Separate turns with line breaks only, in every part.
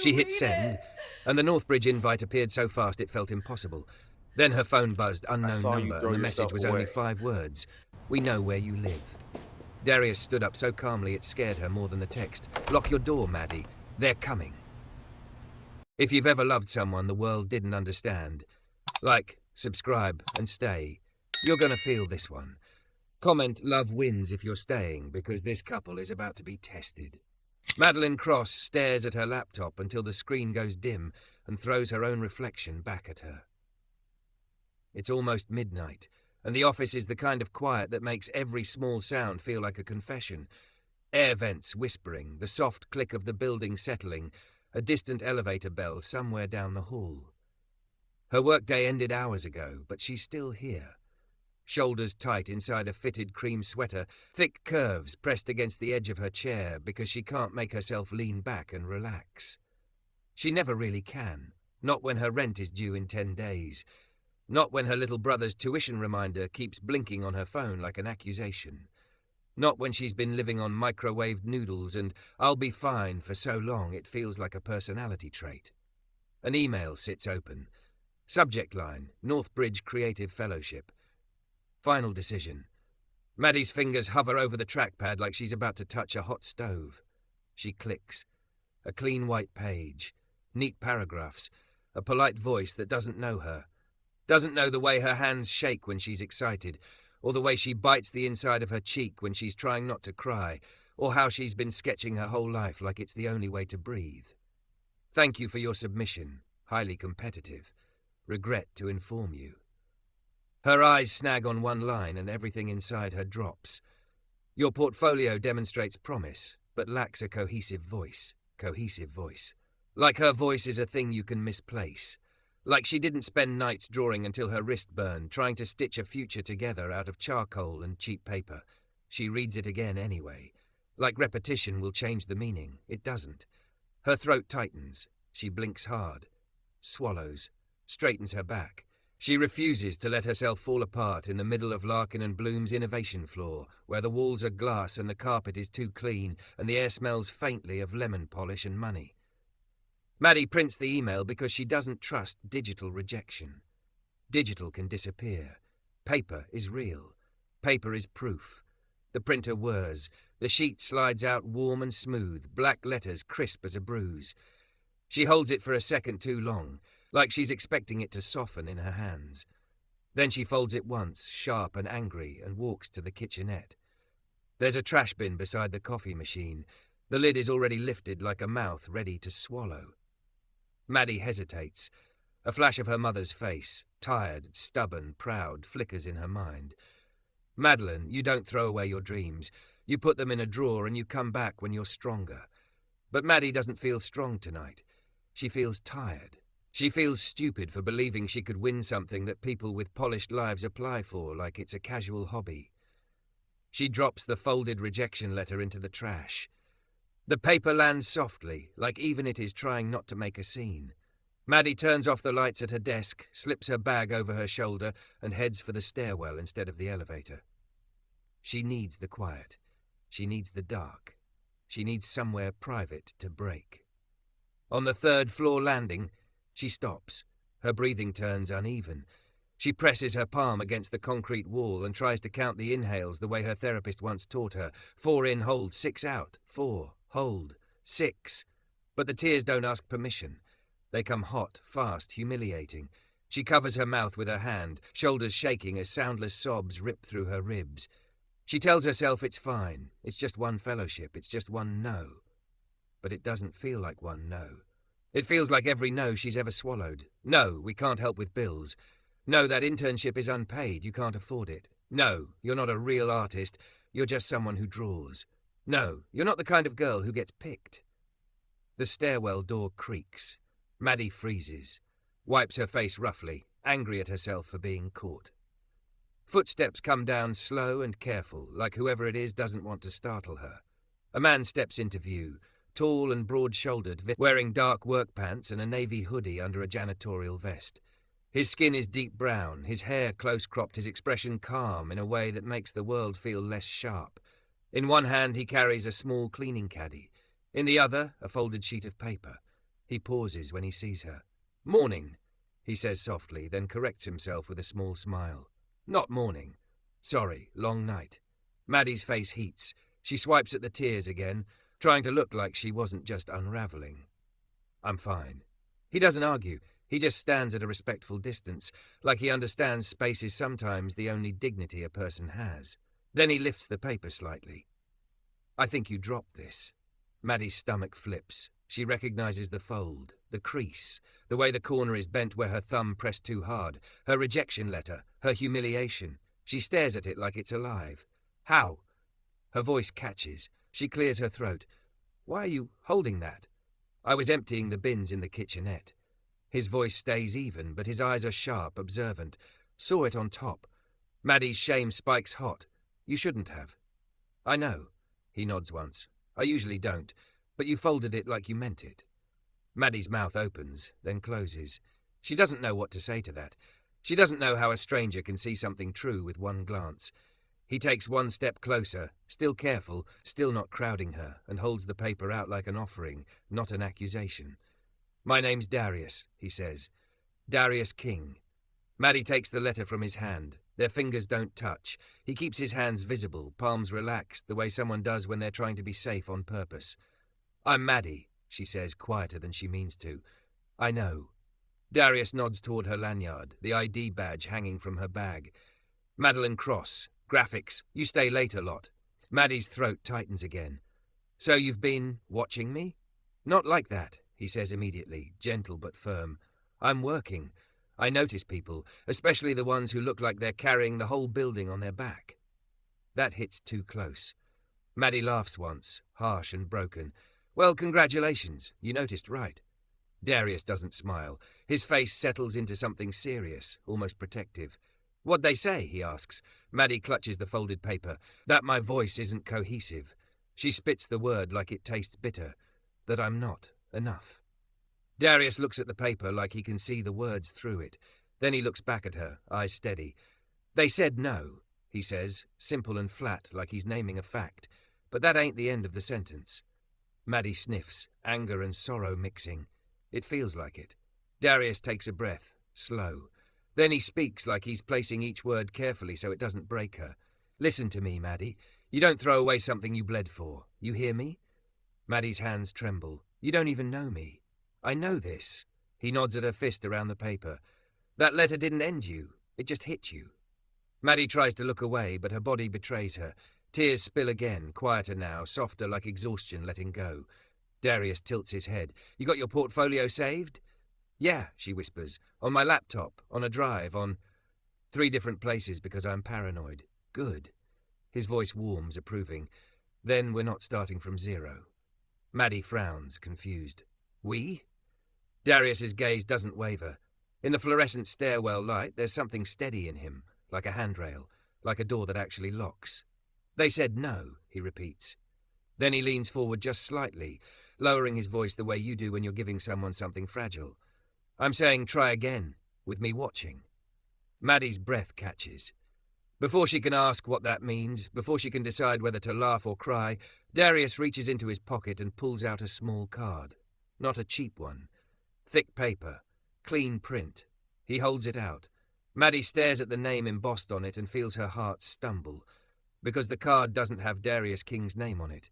She hit send, and the Northbridge invite appeared so fast it felt impossible. Then her phone buzzed, unknown number, and the message was only 5 words. We know where you live. Darius stood up so calmly it scared her more than the text. Lock your door, Maddie. They're coming. If you've ever loved someone the world didn't understand, like, subscribe, and stay, you're gonna feel this one. Comment love wins if you're staying, because this couple is about to be tested. Madeline Cross stares at her laptop until the screen goes dim and throws her own reflection back at her. It's almost midnight, and the office is the kind of quiet that makes every small sound feel like a confession. Air vents whispering, the soft click of the building settling, a distant elevator bell somewhere down the hall. Her workday ended hours ago, but she's still here. Shoulders tight inside a fitted cream sweater, thick curves pressed against the edge of her chair because she can't make herself lean back and relax. She never really can, not when her rent is due in 10 days. Not when her little brother's tuition reminder keeps blinking on her phone like an accusation. Not when she's been living on microwaved noodles and I'll be fine for so long it feels like a personality trait. An email sits open. Subject line, Northbridge Creative Fellowship. Final decision. Maddie's fingers hover over the trackpad like she's about to touch a hot stove. She clicks. A clean white page. Neat paragraphs. A polite voice that doesn't know her. Doesn't know the way her hands shake when she's excited, or the way she bites the inside of her cheek when she's trying not to cry, or how she's been sketching her whole life like it's the only way to breathe. Thank you for your submission. Highly competitive. Regret to inform you. Her eyes snag on one line and everything inside her drops. Your portfolio demonstrates promise, but lacks a cohesive voice. Cohesive voice. Like her voice is a thing you can misplace. Like she didn't spend nights drawing until her wrist burned, trying to stitch a future together out of charcoal and cheap paper. She reads it again anyway. Like repetition will change the meaning. It doesn't. Her throat tightens. She blinks hard. Swallows. Straightens her back. She refuses to let herself fall apart in the middle of Larkin and Bloom's innovation floor, where the walls are glass and the carpet is too clean and the air smells faintly of lemon polish and money. Maddie prints the email because she doesn't trust digital rejection. Digital can disappear. Paper is real. Paper is proof. The printer whirs. The sheet slides out warm and smooth, black letters crisp as a bruise. She holds it for a second too long, like she's expecting it to soften in her hands. Then she folds it once, sharp and angry, and walks to the kitchenette. There's a trash bin beside the coffee machine. The lid is already lifted like a mouth ready to swallow. Maddie hesitates. A flash of her mother's face, tired, stubborn, proud, flickers in her mind. Madeline, you don't throw away your dreams. You put them in a drawer and you come back when you're stronger. But Maddie doesn't feel strong tonight. She feels tired. She feels stupid for believing she could win something that people with polished lives apply for like it's a casual hobby. She drops the folded rejection letter into the trash. The paper lands softly, like even it is trying not to make a scene. Maddie turns off the lights at her desk, slips her bag over her shoulder, and heads for the stairwell instead of the elevator. She needs the quiet. She needs the dark. She needs somewhere private to break. On the 3rd floor landing, she stops. Her breathing turns uneven. She presses her palm against the concrete wall and tries to count the inhales the way her therapist once taught her. 4 in, hold, 6 out. 4, hold, 6. But the tears don't ask permission. They come hot, fast, humiliating. She covers her mouth with her hand, shoulders shaking as soundless sobs rip through her ribs. She tells herself it's fine. It's just one fellowship. It's just one no. But it doesn't feel like one no. It feels like every no she's ever swallowed. No, we can't help with bills. No, that internship is unpaid. You can't afford it. No, you're not a real artist. You're just someone who draws. No, you're not the kind of girl who gets picked. The stairwell door creaks. Maddie freezes, wipes her face roughly, angry at herself for being caught. Footsteps come down slow and careful, like whoever it is doesn't want to startle her. A man steps into view, tall and broad-shouldered, wearing dark work pants and a navy hoodie under a janitorial vest. His skin is deep brown, his hair close-cropped, his expression calm in a way that makes the world feel less sharp. In one hand he carries a small cleaning caddy. In the other, a folded sheet of paper. He pauses when he sees her. "Morning," he says softly, then corrects himself with a small smile. "Not morning. Sorry, long night." Maddie's face heats. She swipes at the tears again, trying to look like she wasn't just unraveling. "I'm fine." He doesn't argue. He just stands at a respectful distance, like he understands space is sometimes the only dignity a person has. Then he lifts the paper slightly. "I think you dropped this." Maddie's stomach flips. She recognizes the fold, the crease, the way the corner is bent where her thumb pressed too hard, her rejection letter, her humiliation. She stares at it like it's alive. "How?" Her voice catches. She clears her throat. "Why are you holding that?" "I was emptying the bins in the kitchenette." His voice stays even, but his eyes are sharp, observant. "Saw it on top." Maddie's shame spikes hot. "You shouldn't have." "I know." He nods once. "I usually don't, but you folded it like you meant it." Maddie's mouth opens, then closes. She doesn't know what to say to that. She doesn't know how a stranger can see something true with one glance. He takes one step closer, still careful, still not crowding her, and holds the paper out like an offering, not an accusation. "My name's Darius," he says. "Darius King." Maddie takes the letter from his hand. Their fingers don't touch. He keeps his hands visible, palms relaxed, the way someone does when they're trying to be safe on purpose. "I'm Maddie," she says, quieter than she means to. "I know." Darius nods toward her lanyard, the ID badge hanging from her bag. "Madeline Cross. Graphics. You stay late a lot." Maddie's throat tightens again. "So you've been watching me?" "Not like that," he says immediately, gentle but firm. "I'm working. I notice people, especially the ones who look like they're carrying the whole building on their back." That hits too close. Maddie laughs once, harsh and broken. "Well, congratulations. You noticed right." Darius doesn't smile. His face settles into something serious, almost protective. "What'd they say?" he asks. Maddie clutches the folded paper. "That my voice isn't cohesive." She spits the word like it tastes bitter. "That I'm not enough." Darius looks at the paper like he can see the words through it. Then he looks back at her, eyes steady. "They said no," he says, simple and flat, like he's naming a fact. "But that ain't the end of the sentence." Maddie sniffs, anger and sorrow mixing. It feels like it. Darius takes a breath, slow. Then he speaks like he's placing each word carefully so it doesn't break her. "Listen to me, Maddie. You don't throw away something you bled for. You hear me?" Maddie's hands tremble. "You don't even know me." "I know this." He nods at her fist around the paper. "That letter didn't end you. It just hit you." Maddie tries to look away, but her body betrays her. Tears spill again, quieter now, softer like exhaustion letting go. Darius tilts his head. "You got your portfolio saved?" "Yeah," she whispers. "On my laptop, on a drive, on 3 different places because I'm paranoid." "Good." His voice warms, approving. "Then we're not starting from zero." Maddie frowns, confused. "We?" Darius's gaze doesn't waver. In the fluorescent stairwell light, there's something steady in him, like a handrail, like a door that actually locks. "They said no," he repeats. Then he leans forward just slightly, lowering his voice the way you do when you're giving someone something fragile. "I'm saying try again, with me watching." Maddie's breath catches. Before she can ask what that means, before she can decide whether to laugh or cry, Darius reaches into his pocket and pulls out a small card. Not a cheap one. Thick paper. Clean print. He holds it out. Maddie stares at the name embossed on it and feels her heart stumble, because the card doesn't have Darius King's name on it.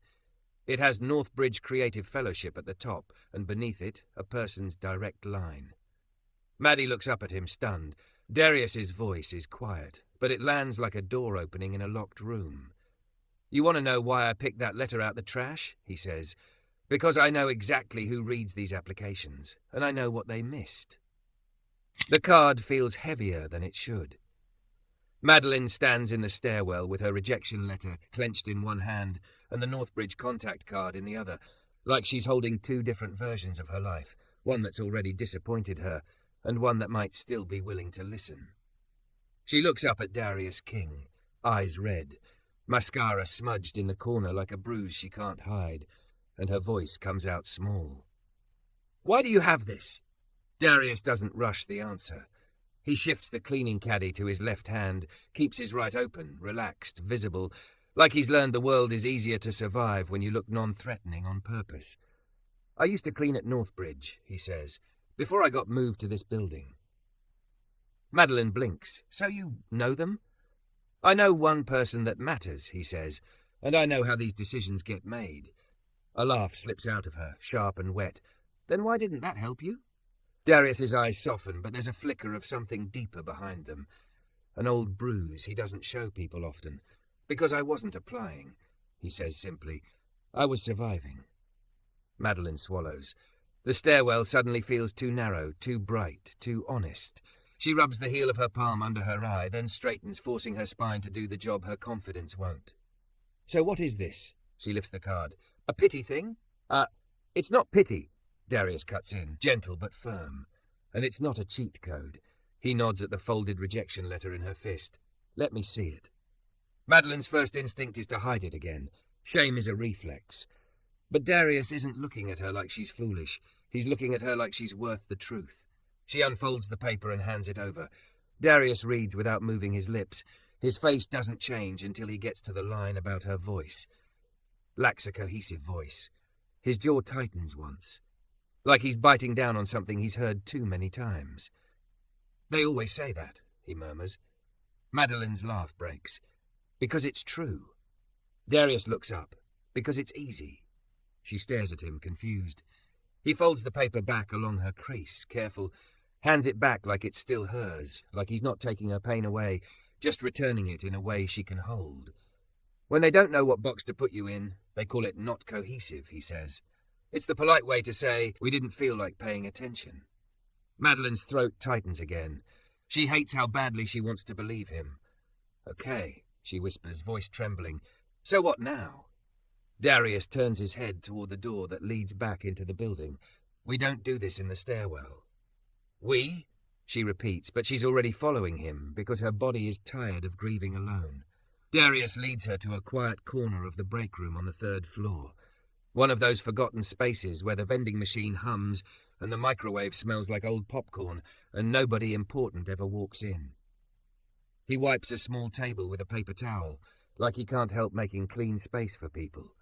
It has Northbridge Creative Fellowship at the top, and beneath it, a person's direct line. Maddie looks up at him, stunned. Darius's voice is quiet, but it lands like a door opening in a locked room. "You want to know why I picked that letter out the trash?" he says. "Because I know exactly who reads these applications, and I know what they missed." The card feels heavier than it should. Madeline stands in the stairwell with her rejection letter clenched in one hand and the Northbridge contact card in the other, like she's holding 2 different versions of her life, one that's already disappointed her and one that might still be willing to listen. She looks up at Darius King, eyes red, mascara smudged in the corner like a bruise she can't hide, and her voice comes out small. "Why do you have this?" Darius doesn't rush the answer. He shifts the cleaning caddy to his left hand, keeps his right open, relaxed, visible, like he's learned the world is easier to survive when you look non-threatening on purpose. I used to clean at Northbridge, he says, before I got moved to this building. Madeline blinks. So you know them? I know one person that matters, he says, and I know how these decisions get made. A laugh slips out of her, sharp and wet. Then why didn't that help you? Darius's eyes soften, but there's a flicker of something deeper behind them. An old bruise he doesn't show people often. Because I wasn't applying, he says simply. I was surviving. Madeline swallows. The stairwell suddenly feels too narrow, too bright, too honest. She rubs the heel of her palm under her eye, then straightens, forcing her spine to do the job her confidence won't. So what is this? She lifts the card. A pity thing? It's not pity, Darius cuts in, gentle but firm. And it's not a cheat code. He nods at the folded rejection letter in her fist. Let me see it. Madeline's first instinct is to hide it again. Shame is a reflex. But Darius isn't looking at her like she's foolish. He's looking at her like she's worth the truth. She unfolds the paper and hands it over. Darius reads without moving his lips. His face doesn't change until he gets to the line about her voice. Lacks a cohesive voice. His jaw tightens once. Like he's biting down on something he's heard too many times. They always say that, he murmurs. Madeline's laugh breaks. Because it's true. Darius looks up. Because it's easy. She stares at him, confused. He folds the paper back along her crease, careful, hands it back like it's still hers, like he's not taking her pain away, just returning it in a way she can hold. When they don't know what box to put you in, they call it not cohesive, he says. It's the polite way to say, we didn't feel like paying attention. Madeline's throat tightens again. She hates how badly she wants to believe him. Okay, she whispers, voice trembling. So what now? Darius turns his head toward the door that leads back into the building. We don't do this in the stairwell. We? She repeats, but she's already following him because her body is tired of grieving alone. Darius leads her to a quiet corner of the break room on the 3rd floor. One of those forgotten spaces where the vending machine hums and the microwave smells like old popcorn and nobody important ever walks in. He wipes a small table with a paper towel, like he can't help making clean space for people.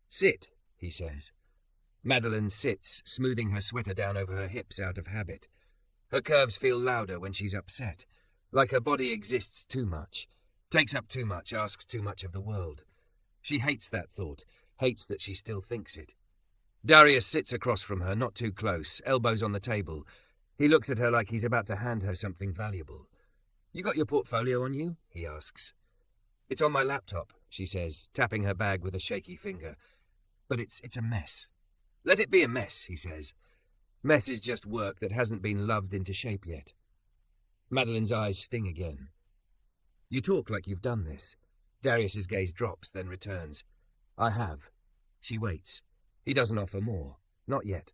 Sit, he says. Madeline sits, smoothing her sweater down over her hips out of habit. Her curves feel louder when she's upset, like her body exists too much, takes up too much, asks too much of the world. She hates that thought, hates that she still thinks it. Darius sits across from her, not too close, elbows on the table. He looks at her like he's about to hand her something valuable. You got your portfolio on you? He asks. It's on my laptop, she says, tapping her bag with a shaky finger. But it's a mess. Let it be a mess, he says. Mess is just work that hasn't been loved into shape yet. Madeline's eyes sting again. You talk like you've done this. Darius's gaze drops, then returns. I have. She waits. He doesn't offer more. Not yet.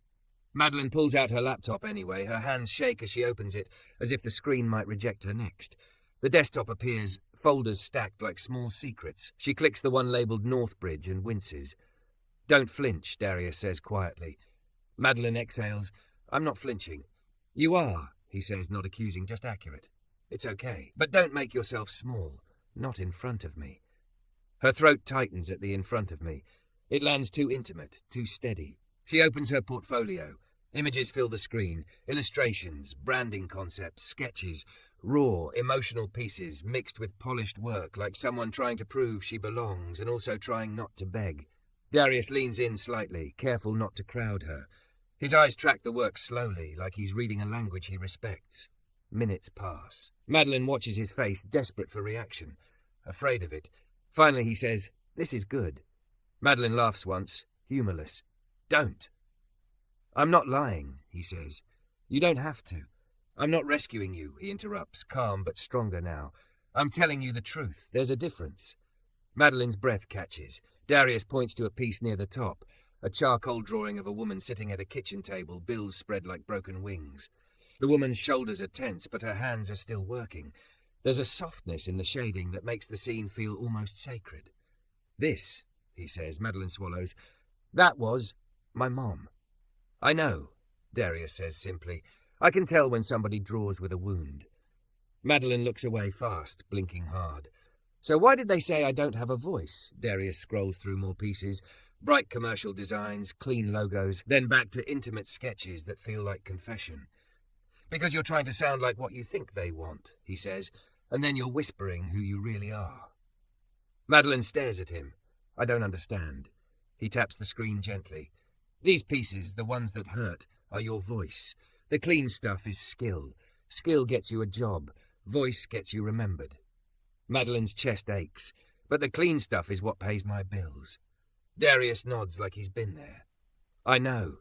Madeline pulls out her laptop anyway. Her hands shake as she opens it, as if the screen might reject her next. The desktop appears, folders stacked like small secrets. She clicks the one labelled Northbridge and winces. Don't flinch, Darius says quietly. Madeline exhales. I'm not flinching. You are, he says, not accusing, just accurate. It's okay. But don't make yourself small. Not in front of me. Her throat tightens at the in front of me. It lands too intimate, too steady. She opens her portfolio. Images fill the screen. Illustrations, branding concepts, sketches, raw, emotional pieces mixed with polished work like someone trying to prove she belongs and also trying not to beg. Darius leans in slightly, careful not to crowd her. His eyes track the work slowly, like he's reading a language he respects. Minutes pass. Madeline watches his face, desperate for reaction, afraid of it. Finally he says, This is good. Madeline laughs once, humorless. Don't. I'm not lying, he says. You don't have to. I'm not rescuing you, he interrupts, calm but stronger now. I'm telling you the truth. There's a difference. Madeline's breath catches. Darius points to a piece near the top, a charcoal drawing of a woman sitting at a kitchen table, bills spread like broken wings. The woman's shoulders are tense, but her hands are still working. There's a softness in the shading that makes the scene feel almost sacred. This, he says, Madeline swallows, that was my mom. I know, Darius says simply. I can tell when somebody draws with a wound. Madeline looks away fast, blinking hard. So why did they say I don't have a voice? Darius scrolls through more pieces. Bright commercial designs, clean logos, then back to intimate sketches that feel like confession. Because you're trying to sound like what you think they want, he says, and then you're whispering who you really are. Madeline stares at him. I don't understand. He taps the screen gently. These pieces, the ones that hurt, are your voice. The clean stuff is skill. Skill gets you a job. Voice gets you remembered. Madeline's chest aches, but the clean stuff is what pays my bills. Darius nods like he's been there. I know.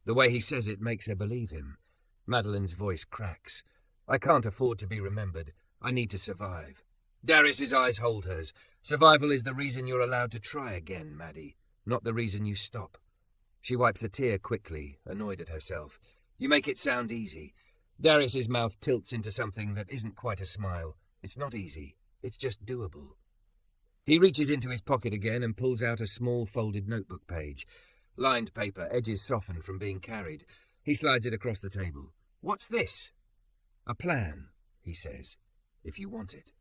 The way he says it makes her believe him. Madeline's voice cracks. I can't afford to be remembered. I need to survive. Darius's eyes hold hers. Survival is the reason you're allowed to try again, Maddie, not the reason you stop. She wipes a tear quickly, annoyed at herself. You make it sound easy. Darius's mouth tilts into something that isn't quite a smile. It's not easy. It's just doable. He reaches into his pocket again and pulls out a small folded notebook page. Lined paper, edges softened from being carried. He slides it across the table. What's this? A plan, he says, if you want it.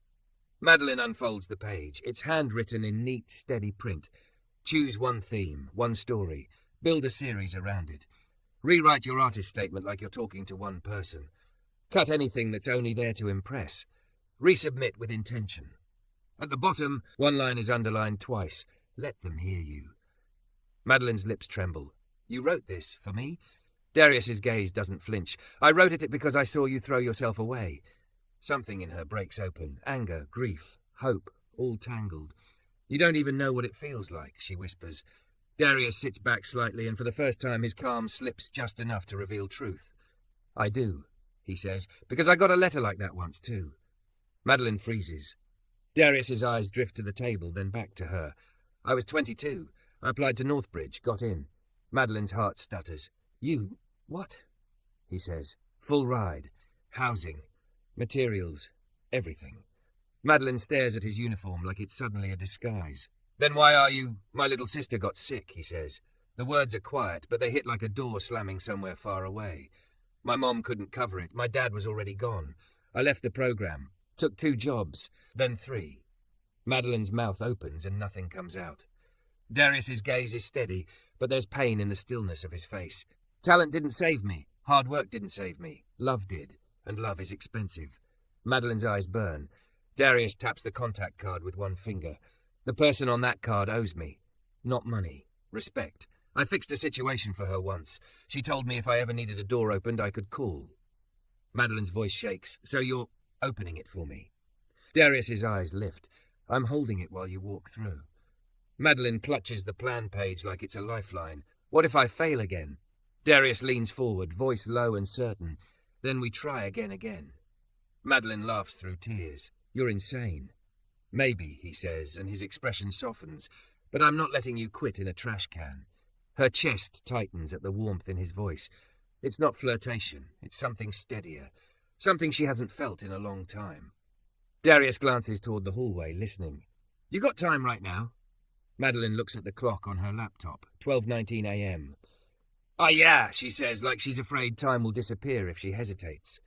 Madeline unfolds the page. It's handwritten in neat, steady print. Choose one theme, one story. Build a series around it. Rewrite your artist statement like you're talking to one person. Cut anything that's only there to impress. Resubmit with intention. At the bottom, one line is underlined twice. Let them hear you. Madeline's lips tremble. You wrote this for me? Darius's gaze doesn't flinch. I wrote it because I saw you throw yourself away. Something in her breaks open. Anger, grief, hope, all tangled. You don't even know what it feels like, she whispers. Darius sits back slightly, and for the first time his calm slips just enough to reveal truth. I do, he says, because I got a letter like that once too. Madeline freezes. Darius's eyes drift to the table, then back to her. I was 22. I applied to Northbridge, got in. Madeline's heart stutters. You? What? He says. Full ride. Housing. Materials. Everything. Madeline stares at his uniform like it's suddenly a disguise. Then why are you... My little sister got sick, he says. The words are quiet, but they hit like a door slamming somewhere far away. My mom couldn't cover it. My dad was already gone. I left the program. Took 2 jobs. Then 3. Madeline's mouth opens and nothing comes out. Darius's gaze is steady, but there's pain in the stillness of his face. Talent didn't save me. Hard work didn't save me. Love did. And love is expensive. Madeline's eyes burn. Darius taps the contact card with one finger. The person on that card owes me. Not money. Respect. I fixed a situation for her once. She told me if I ever needed a door opened, I could call. Madeline's voice shakes. So you're opening it for me? Darius's eyes lift. I'm holding it while you walk through. Madeline clutches the plan page like it's a lifeline. What if I fail again? Darius leans forward, voice low and certain. Then we try again. Madeline laughs through tears. You're insane. Maybe, he says, and his expression softens, but I'm not letting you quit in a trash can. Her chest tightens at the warmth in his voice. It's not flirtation, it's something steadier, something she hasn't felt in a long time. Darius glances toward the hallway, listening. You got time right now? Madeline looks at the clock on her laptop, 12:19 a.m. Yeah, she says, like she's afraid time will disappear if she hesitates.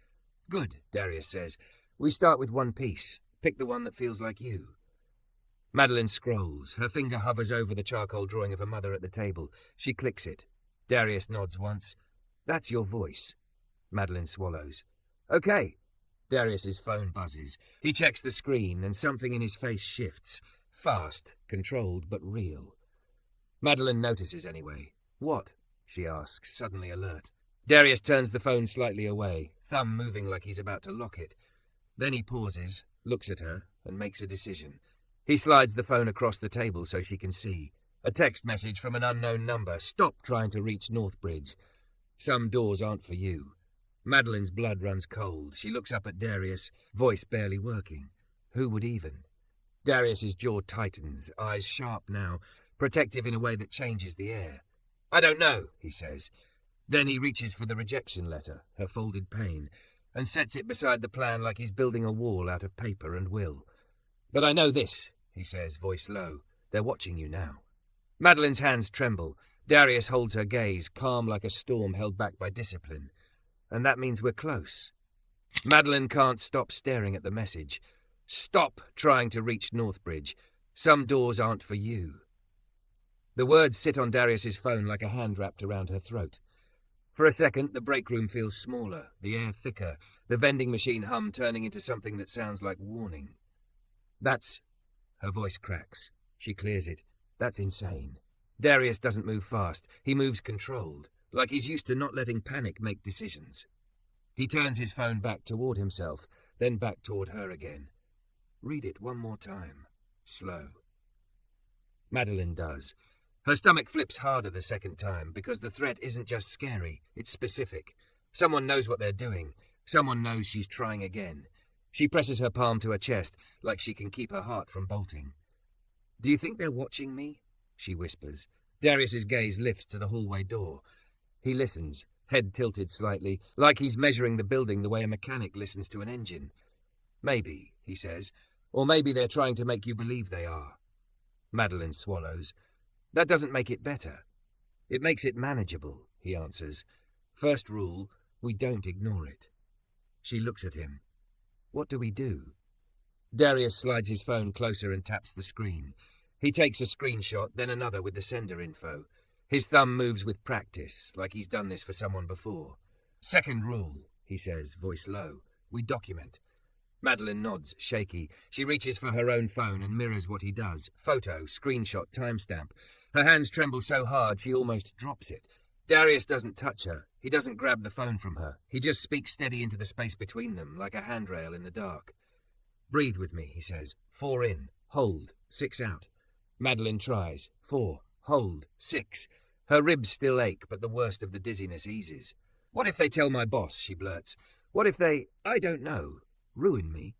Good, Darius says. We start with one piece. Pick the one that feels like you. Madeline scrolls. Her finger hovers over the charcoal drawing of her mother at the table. She clicks it. Darius nods once. That's your voice. Madeline swallows. Okay. Darius's phone buzzes. He checks the screen and something in his face shifts. Fast, controlled, but real. Madeline notices anyway. What? She asks, suddenly alert. Darius turns the phone slightly away, thumb moving like he's about to lock it. Then he pauses, looks at her, and makes a decision. He slides the phone across the table so she can see. A text message from an unknown number. Stop trying to reach Northbridge. Some doors aren't for you. Madeline's blood runs cold. She looks up at Darius, voice barely working. Who would even? Darius's jaw tightens, eyes sharp now, protective in a way that changes the air. I don't know, he says. Then he reaches for the rejection letter, her folded pane, and sets it beside the plan like he's building a wall out of paper and will. But I know this, he says, voice low. They're watching you now. Madeline's hands tremble. Darius holds her gaze, calm like a storm held back by discipline. And that means we're close. Madeline can't stop staring at the message. Stop trying to reach Northbridge. Some doors aren't for you. The words sit on Darius's phone like a hand wrapped around her throat. For a second, the break room feels smaller, the air thicker, the vending machine hum turning into something that sounds like warning. That's... Her voice cracks. She clears it. That's insane. Darius doesn't move fast. He moves controlled, like he's used to not letting panic make decisions. He turns his phone back toward himself, then back toward her again. Read it one more time. Slow. Madeline does. Her stomach flips harder the second time, because the threat isn't just scary, it's specific. Someone knows what they're doing. Someone knows she's trying again. She presses her palm to her chest, like she can keep her heart from bolting. Do you think they're watching me? She whispers. Darius's gaze lifts to the hallway door. He listens, head tilted slightly, like he's measuring the building the way a mechanic listens to an engine. Maybe, he says, or maybe they're trying to make you believe they are. Madeline swallows. That doesn't make it better. It makes it manageable, he answers. First rule, we don't ignore it. She looks at him. What do we do? Darius slides his phone closer and taps the screen. He takes a screenshot, then another with the sender info. His thumb moves with practice, like he's done this for someone before. Second rule, he says, voice low. We document. Madeline nods, shaky. She reaches for her own phone and mirrors what he does. Photo, screenshot, timestamp. Her hands tremble so hard she almost drops it. Darius doesn't touch her. He doesn't grab the phone from her. He just speaks steady into the space between them, like a handrail in the dark. Breathe with me, he says. 4 in. Hold. 6 out. Madeline tries. 4. Hold. 6. Her ribs still ache, but the worst of the dizziness eases. What if they tell my boss, she blurts. What if they, I don't know, ruin me?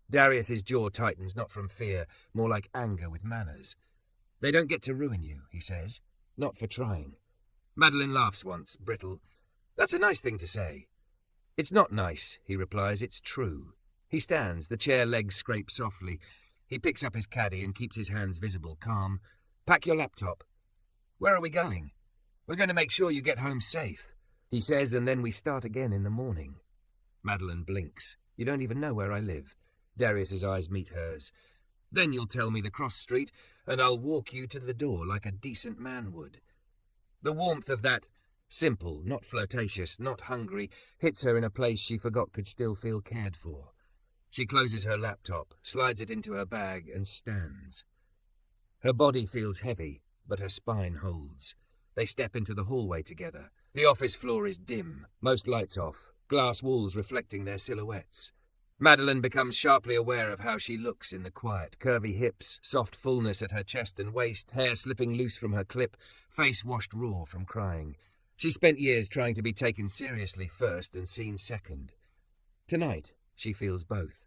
Darius's jaw tightens, not from fear, more like anger with manners. They don't get to ruin you, he says. Not for trying. Madeline laughs once, brittle. That's a nice thing to say. It's not nice, he replies. It's true. He stands, the chair legs scrape softly. He picks up his caddy and keeps his hands visible, calm. Pack your laptop. Where are we going? We're going to make sure you get home safe, he says, and then we start again in the morning. Madeline blinks. You don't even know where I live. Darius's eyes meet hers. Then you'll tell me the cross street, and I'll walk you to the door like a decent man would. The warmth of that, simple, not flirtatious, not hungry, hits her in a place she forgot could still feel cared for. She closes her laptop, slides it into her bag, and stands. Her body feels heavy, but her spine holds. They step into the hallway together. The office floor is dim, most lights off, glass walls reflecting their silhouettes. Madeline becomes sharply aware of how she looks in the quiet, curvy hips, soft fullness at her chest and waist, hair slipping loose from her clip, face washed raw from crying. She spent years trying to be taken seriously first and seen second. Tonight, she feels both.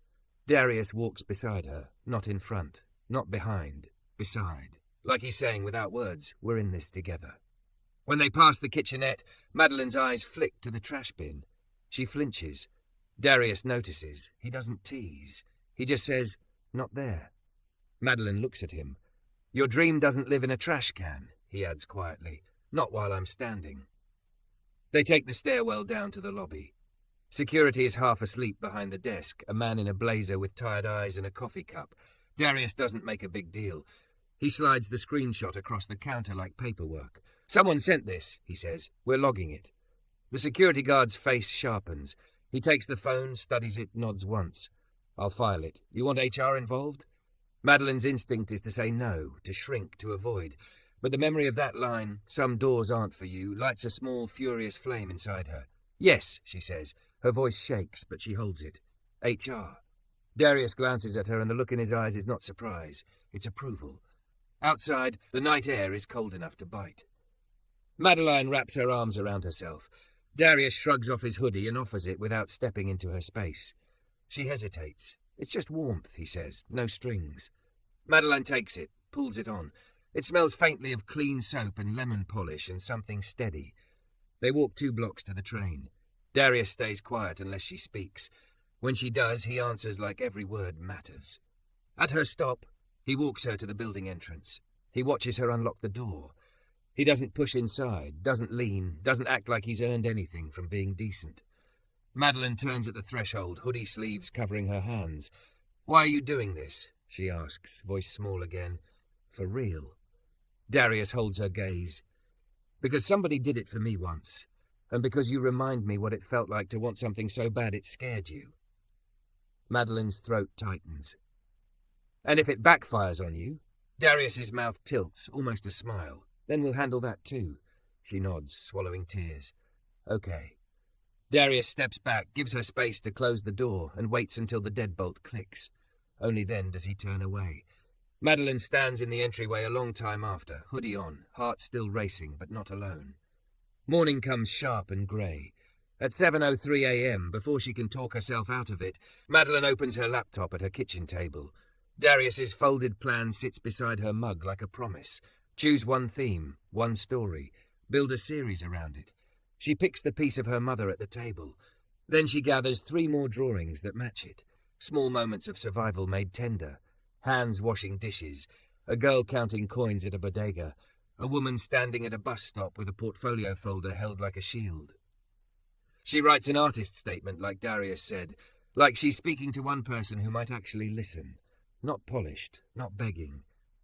Darius walks beside her, not in front, not behind, beside. Like he's saying without words, we're in this together. When they pass the kitchenette, Madeline's eyes flick to the trash bin. She flinches. Darius notices. He doesn't tease. He just says, not there. Madeline looks at him. Your dream doesn't live in a trash can, he adds quietly. Not while I'm standing. They take the stairwell down to the lobby. Security is half asleep behind the desk, a man in a blazer with tired eyes and a coffee cup. Darius doesn't make a big deal. He slides the screenshot across the counter like paperwork. Someone sent this, he says. We're logging it. The security guard's face sharpens. He takes the phone, studies it, nods once. I'll file it. You want HR involved? Madeline's instinct is to say no, to shrink, to avoid. But the memory of that line, some doors aren't for you, lights a small, furious flame inside her. Yes, she says. Her voice shakes, but she holds it. HR. Darius glances at her, and the look in his eyes is not surprise. It's approval. Outside, the night air is cold enough to bite. Madeline wraps her arms around herself. Darius shrugs off his hoodie and offers it without stepping into her space. She hesitates. It's just warmth, he says, no strings. Madeline takes it, pulls it on. It smells faintly of clean soap and lemon polish and something steady. They walk 2 blocks to the train. Darius stays quiet unless she speaks. When she does, he answers like every word matters. At her stop, he walks her to the building entrance. He watches her unlock the door. He doesn't push inside, doesn't lean, doesn't act like he's earned anything from being decent. Madeline turns at the threshold, hoodie sleeves covering her hands. Why are you doing this? She asks, voice small again. For real. Darius holds her gaze. Because somebody did it for me once, and because you remind me what it felt like to want something so bad it scared you. Madeline's throat tightens. And if it backfires on you? Darius's mouth tilts, almost a smile. Then we'll handle that too. She nods, swallowing tears. Okay. Darius steps back, gives her space to close the door, and waits until the deadbolt clicks. Only then does he turn away. Madeline stands in the entryway a long time after, hoodie on, heart still racing, but not alone. Morning comes sharp and grey. At 7:03 a.m., before she can talk herself out of it, Madeline opens her laptop at her kitchen table. Darius's folded plan sits beside her mug like a promise. Choose one theme, one story. Build a series around it. She picks the piece of her mother at the table. Then she gathers 3 more drawings that match it. Small moments of survival made tender. Hands washing dishes. A girl counting coins at a bodega. A woman standing at a bus stop with a portfolio folder held like a shield. She writes an artist statement like Darius said, like she's speaking to one person who might actually listen. Not polished, not begging,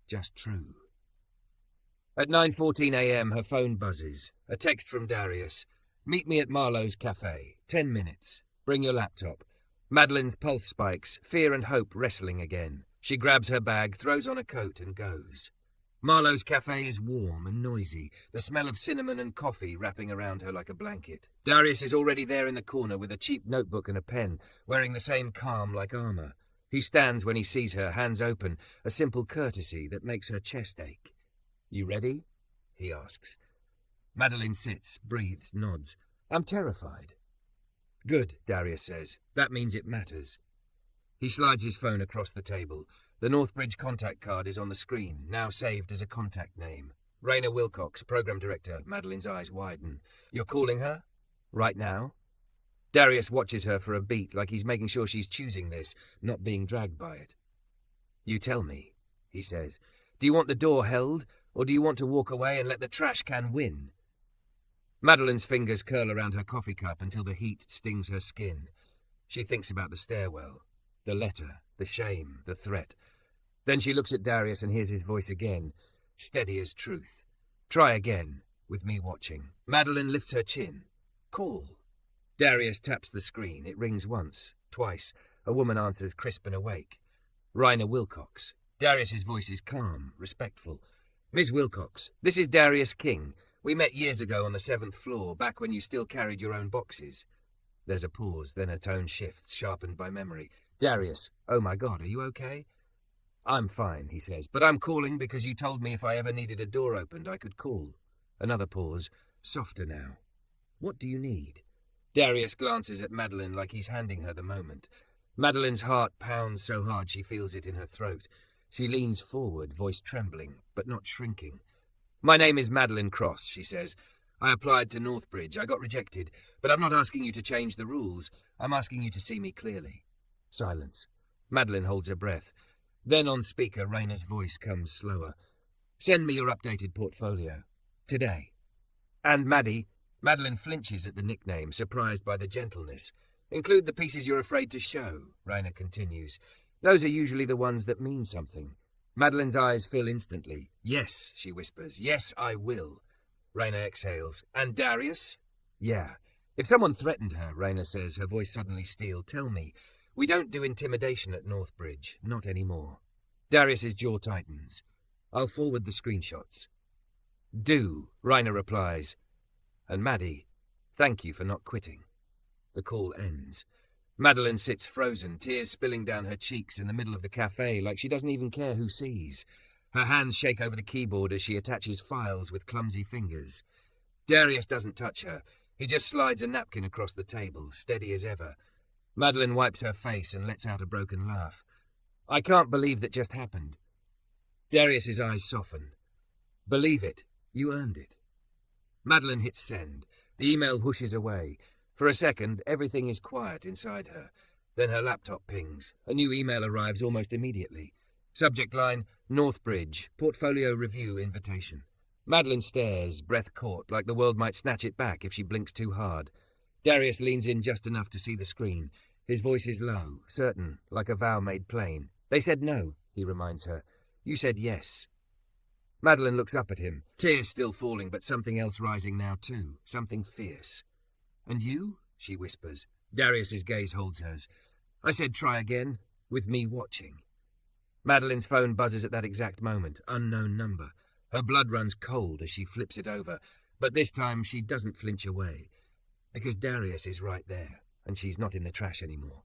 just true. At 9:14 a.m. her phone buzzes. A text from Darius. Meet me at Marlowe's cafe. 10 minutes. Bring your laptop. Madeline's pulse spikes, fear and hope wrestling again. She grabs her bag, throws on a coat and goes. Marlowe's cafe is warm and noisy, the smell of cinnamon and coffee wrapping around her like a blanket. Darius is already there in the corner with a cheap notebook and a pen, wearing the same calm like armor. He stands when he sees her, hands open, a simple courtesy that makes her chest ache. You ready? He asks. Madeline sits, breathes, nods. I'm terrified. Good, Darius says. That means it matters. He slides his phone across the table. The Northbridge contact card is on the screen, now saved as a contact name. Raina Wilcox, program director. Madeline's eyes widen. You're calling her? Right now? Darius watches her for a beat, like he's making sure she's choosing this, not being dragged by it. You tell me, he says. Do you want the door held, or do you want to walk away and let the trash can win? Madeline's fingers curl around her coffee cup until the heat stings her skin. She thinks about the stairwell, the letter, the shame, the threat. Then she looks at Darius and hears his voice again, steady as truth. Try again, with me watching. Madeline lifts her chin. Call. Darius taps the screen. It rings once, twice. A woman answers, crisp and awake. Raina Wilcox. Darius's voice is calm, respectful. Miss Wilcox, this is Darius King. We met years ago on the 7th floor, back when you still carried your own boxes. There's a pause, then her tone shifts, sharpened by memory. Darius, oh my God, are you okay? I'm fine, he says, but I'm calling because you told me if I ever needed a door opened, I could call. Another pause, softer now. What do you need? Darius glances at Madeline like he's handing her the moment. Madeline's heart pounds so hard she feels it in her throat. She leans forward, voice trembling, but not shrinking. My name is Madeline Cross, she says. I applied to Northbridge. I got rejected, but I'm not asking you to change the rules. I'm asking you to see me clearly. Silence. Madeline holds her breath. Then on speaker, Raina's voice comes slower. Send me your updated portfolio. Today. And Maddie. Madeline flinches at the nickname, surprised by the gentleness. Include the pieces you're afraid to show, Raina continues. Those are usually the ones that mean something. Madeline's eyes fill instantly. Yes, she whispers. Yes, I will. Raina exhales. And Darius? Yeah. If someone threatened her, Raina says, her voice suddenly steel, tell me. We don't do intimidation at Northbridge. Not anymore. Darius's jaw tightens. I'll forward the screenshots. Do, Raina replies. And Maddie, thank you for not quitting. The call ends. Madeline sits frozen, tears spilling down her cheeks in the middle of the cafe like she doesn't even care who sees. Her hands shake over the keyboard as she attaches files with clumsy fingers. Darius doesn't touch her. He just slides a napkin across the table, steady as ever. Madeline wipes her face and lets out a broken laugh. I can't believe that just happened. Darius's eyes soften. Believe it. You earned it. Madeline hits send. The email whooshes away. For a second, everything is quiet inside her. Then her laptop pings. A new email arrives almost immediately. Subject line, Northbridge, portfolio review invitation. Madeline stares, breath caught, like the world might snatch it back if she blinks too hard. Darius leans in just enough to see the screen. His voice is low, certain, like a vow made plain. They said no, he reminds her. You said yes. Madeline looks up at him, tears still falling, but something else rising now too, something fierce. "And you?" she whispers. Darius's gaze holds hers. "I said try again, with me watching." Madeline's phone buzzes at that exact moment. Unknown number. Her blood runs cold as she flips it over, but this time she doesn't flinch away, because Darius is right there, and she's not in the trash anymore.